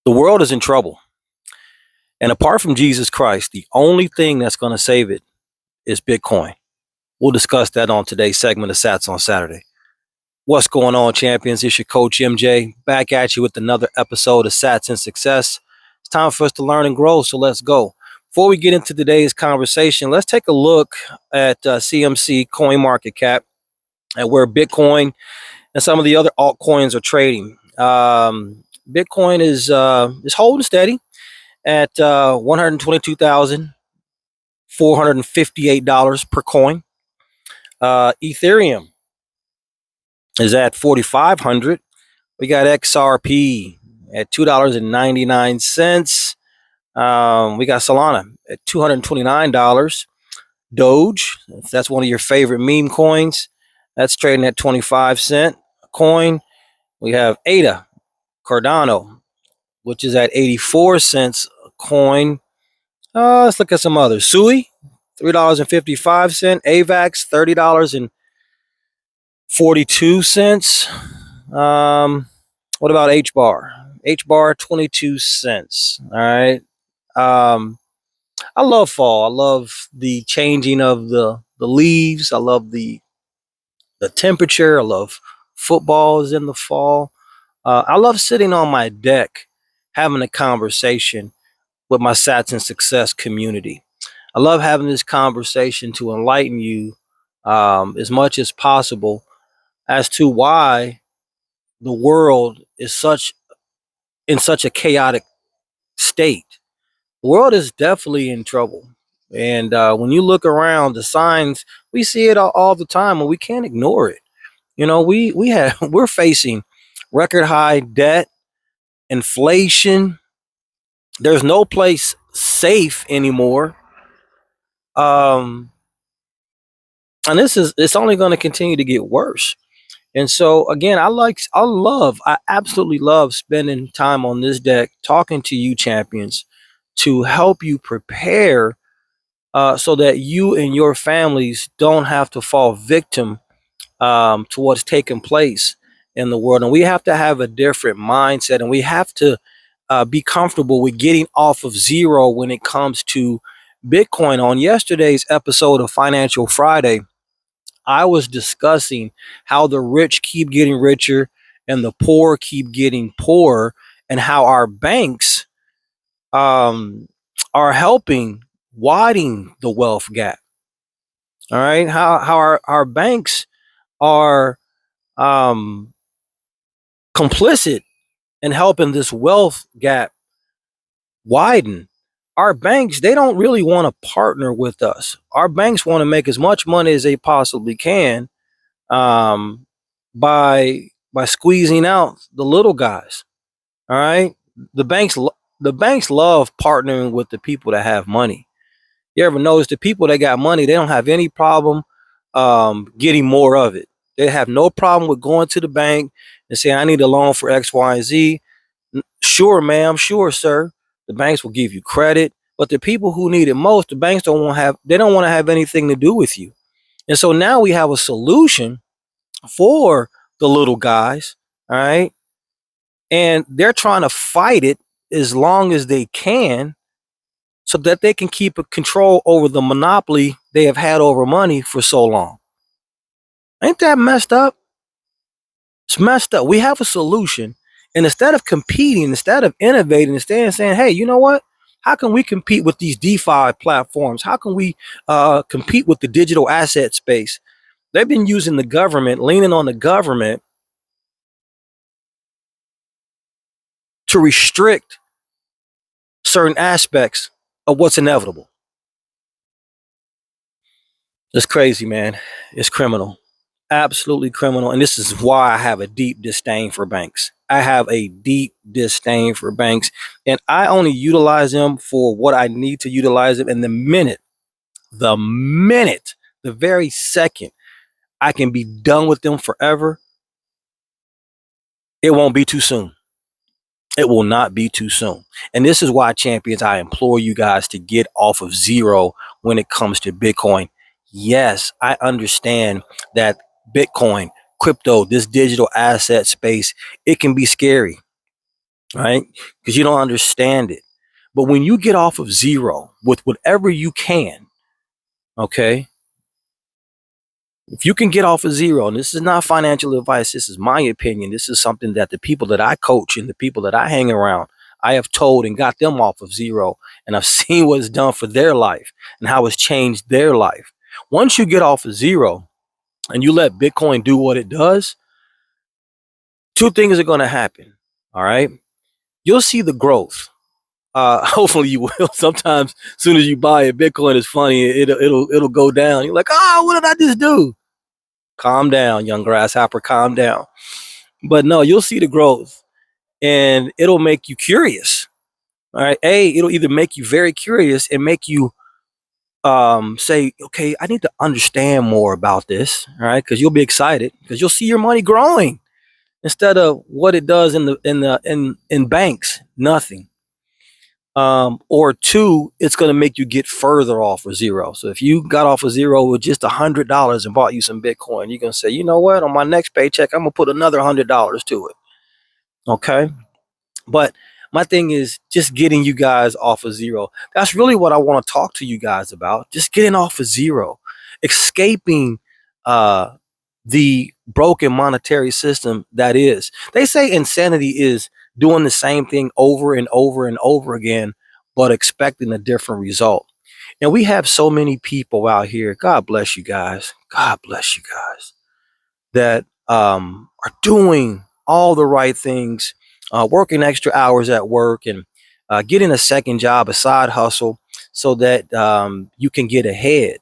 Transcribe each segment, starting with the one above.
The world is in trouble. And apart from Jesus Christ, the only thing that's going to save it is Bitcoin. We'll discuss that on today's segment of Sats on Saturday. What's going on, champions? It's your coach, MJ, back at you with another episode of Sats and Success. It's time for us to learn and grow, so let's go. Before we get into today's conversation, let's take a look at CMC CoinMarketCap and where Bitcoin and some of the other altcoins are trading. Bitcoin is holding steady at $122,458 per coin. Ethereum is at 4,500. We got XRP at $2.99. We got Solana at $229. Doge, if that's one of your favorite meme coins, that's trading at 25 cents a coin. We have ADA, Cardano, which is at 84 cents a coin. Let's look at some others. SOOOO, $3.55. AVAX, $30.42. What about HBAR? HBAR, 22 cents. All right. I love fall. I love the changing of the leaves. I love the temperature. I love footballs in the fall. I love sitting on my deck having a conversation with my Sats and Success community. I love having this conversation to enlighten you as much as possible as to why the world is in such a chaotic state. The world is definitely in trouble. And when you look around, the signs, we see it all the time, and we can't ignore it. You know, we're facing record high debt, inflation. There's no place safe anymore. And it's only going to continue to get worse. And so again, I absolutely love spending time on this deck talking to you champions to help you prepare so that you and your families don't have to fall victim to what's taking place in the world. And we have to have a different mindset, and we have to be comfortable with getting off of zero when it comes to Bitcoin. On yesterday's episode of Financial Friday, I was discussing how the rich keep getting richer and the poor keep getting poorer, and how our banks are helping widen the wealth gap. All right, how our banks are complicit in helping this wealth gap widen. Our banks, they don't really want to partner with us. Our banks want to make as much money as they possibly can by squeezing out the little guys. All right, the banks love partnering with the people that have money. You ever notice the people that got money, they don't have any problem getting more of it. They have no problem with going to the bank and saying, I need a loan for X, Y, and Z. Sure, ma'am. Sure, sir. The banks will give you credit. But the people who need it most, the banks don't want to have anything to do with you. And so now we have a solution for the little guys. All right. And they're trying to fight it as long as they can, so that they can keep a control over the monopoly they have had over money for so long. Ain't that messed up? It's messed up. We have a solution. And instead of competing, instead of innovating, instead of saying, hey, you know what? How can we compete with these DeFi platforms? How can we compete with the digital asset space? They've been using the government, leaning on the government to restrict certain aspects of what's inevitable. It's crazy, man. It's criminal. Absolutely criminal. And this is why I have a deep disdain for banks. I have a deep disdain for banks, and I only utilize them for what I need to utilize them. And the very second I can be done with them forever, it won't be too soon. It will not be too soon. And this is why, champions, I implore you guys to get off of zero when it comes to Bitcoin. Yes, I understand that Bitcoin, crypto, this digital asset space, it can be scary. right? Because you don't understand it. But when you get off of zero with whatever you can, okay, if you can get off of zero, and this is not financial advice, this is my opinion. This is something that the people that I coach and the people that I hang around, I have told and got them off of zero. And I've seen what it's done for their life and how it's changed their life. Once you get off of zero and you let Bitcoin do what it does, two things are going to happen. All right. You'll see the growth. Hopefully you will. Sometimes as soon as you buy it, Bitcoin is funny. It'll go down. You're like, oh, what did I just do? Calm down, young grasshopper, calm down. But no, you'll see the growth and it'll make you curious. All right. It'll either make you very curious and make you say, okay, I need to understand more about this. All right, because you'll be excited because you'll see your money growing instead of what it does in banks, nothing. Or two, it's going to make you get further off of zero. So if you got off of zero with just $100 and bought you some Bitcoin, you're going to say, you know what, on my next paycheck, I'm going to put another $100 to it. Okay. But my thing is just getting you guys off of zero. That's really what I want to talk to you guys about. Just getting off of zero, escaping uh, the broken monetary system that is. They say insanity is doing the same thing over and over and over again, but expecting a different result. And we have so many people out here. God bless you guys. God bless you guys that are doing all the right things, working extra hours at work and getting a second job, a side hustle, so that you can get ahead.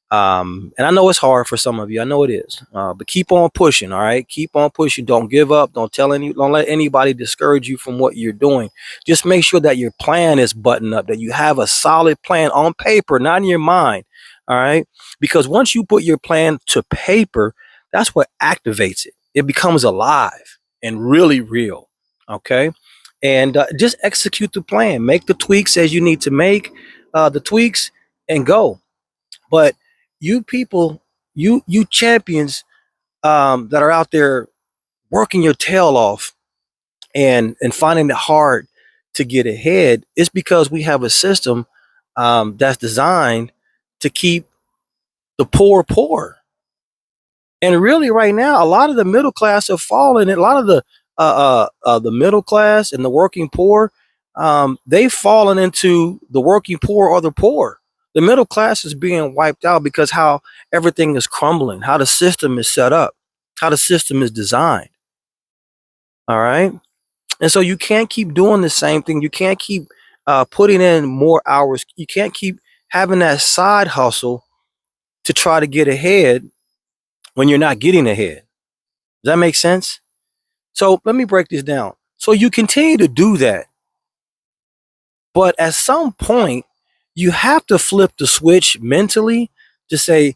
And I know it's hard for some of you. I know it is. But keep on pushing. All right. Keep on pushing. Don't give up. Don't let anybody discourage you from what you're doing. Just make sure that your plan is buttoned up, that you have a solid plan on paper, not in your mind. All right. Because once you put your plan to paper, that's what activates it. It becomes alive and really real. Okay. And just execute the plan. Make the tweaks as you need to make the tweaks and go. But you people, you champions that are out there working your tail off and finding it hard to get ahead, it's because we have a system that's designed to keep the poor poor. And really, right now, a lot of the middle class have fallen. And a lot of the middle class and the working poor, they've fallen into the working poor or the poor. The middle class is being wiped out because how everything is crumbling, how the system is set up, how the system is designed. All right, and so you can't keep doing the same thing. You can't keep putting in more hours. You can't keep having that side hustle to try to get ahead when you're not getting ahead. Does that make sense? So let me break this down. So you continue to do that, but at some point, you have to flip the switch mentally to say,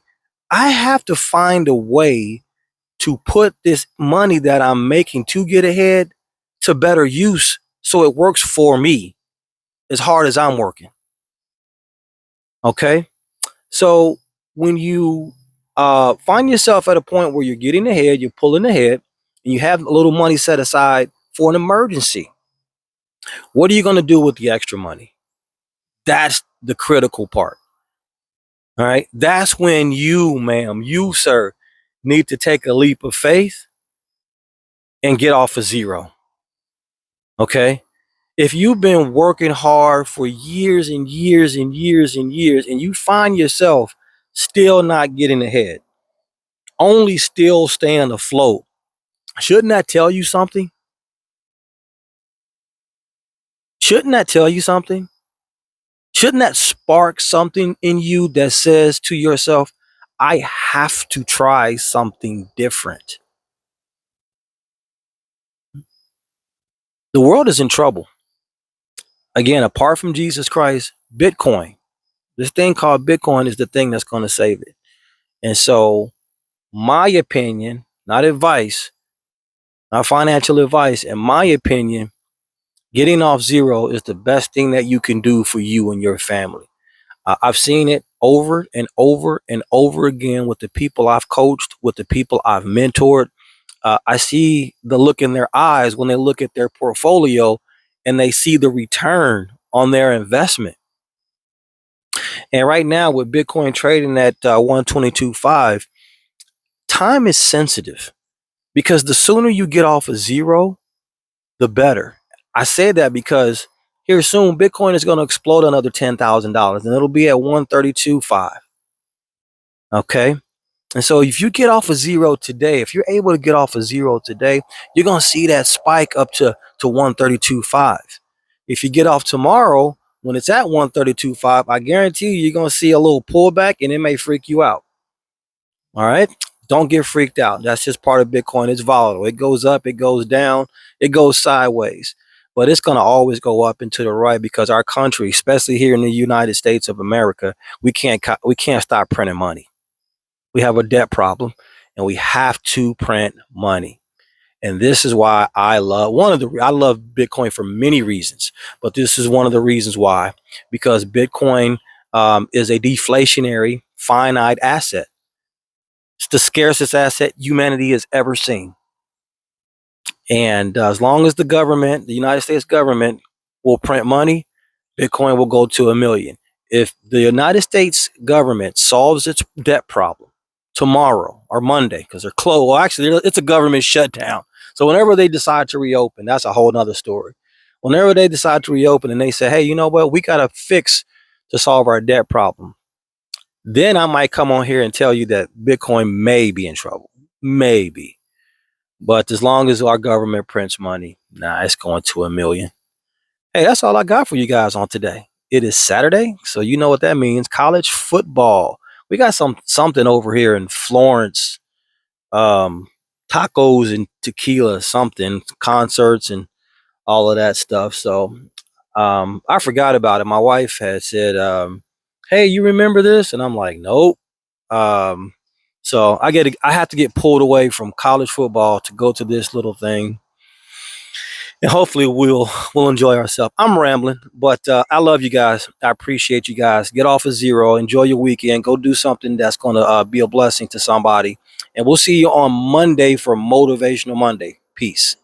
I have to find a way to put this money that I'm making to get ahead to better use so it works for me as hard as I'm working. Okay. So when you find yourself at a point where you're getting ahead, you're pulling ahead, and you have a little money set aside for an emergency, what are you going to do with the extra money? That's the critical part. All right. That's when you, ma'am, you, sir, need to take a leap of faith and get off of zero. Okay. If you've been working hard for years and years and years and years, and you find yourself still not getting ahead, only still staying afloat, shouldn't that tell you something? Shouldn't that tell you something? Shouldn't that spark something in you that says to yourself, I have to try something different? The world is in trouble. Again, apart from Jesus Christ, Bitcoin, this thing called Bitcoin is the thing that's going to save it. And so, my opinion, not advice, not financial advice, in my opinion, getting off zero is the best thing that you can do for you and your family. I've seen it over and over and over again with the people I've coached, with the people I've mentored. I see the look in their eyes when they look at their portfolio and they see the return on their investment. And right now, with Bitcoin trading at 122.5, time is sensitive because the sooner you get off of zero, the better. I say that because here soon, Bitcoin is going to explode another $10,000 and it'll be at 132.5. Okay. And so if you get off of zero today, if you're able to get off of zero today, you're going to see that spike up to 132.5. If you get off tomorrow, when it's at 132.5, I guarantee you're going to see a little pullback and it may freak you out. All right. Don't get freaked out. That's just part of Bitcoin. It's volatile. It goes up, it goes down, it goes sideways. But it's going to always go up and to the right because our country, especially here in the United States of America, we can't stop printing money. We have a debt problem and we have to print money. And this is why I love Bitcoin for many reasons, but this is one of the reasons why, because Bitcoin is a deflationary finite asset. It's the scarcest asset humanity has ever seen. And as long as the United States government will print money, Bitcoin will go to 1 million. If the United States government solves its debt problem tomorrow or Monday, because they're closed, well, actually, it's a government shutdown. So whenever they decide to reopen, that's a whole nother story. Whenever they decide to reopen and they say, hey, you know what, we got to fix to solve our debt problem, then I might come on here and tell you that Bitcoin may be in trouble. Maybe. But as long as our government prints money, it's going to 1 million. Hey, that's all I got for you guys on today. It is Saturday, so you know what that means. College football. We got something over here in Florence. Tacos and tequila, something, concerts and all of that stuff. So I forgot about it. My wife had said, hey, you remember this? And I'm like, nope. So I have to get pulled away from college football to go to this little thing. And hopefully we'll enjoy ourselves. I'm rambling, but I love you guys. I appreciate you guys. Get off of zero. Enjoy your weekend. Go do something that's going to be a blessing to somebody. And we'll see you on Monday for Motivational Monday. Peace.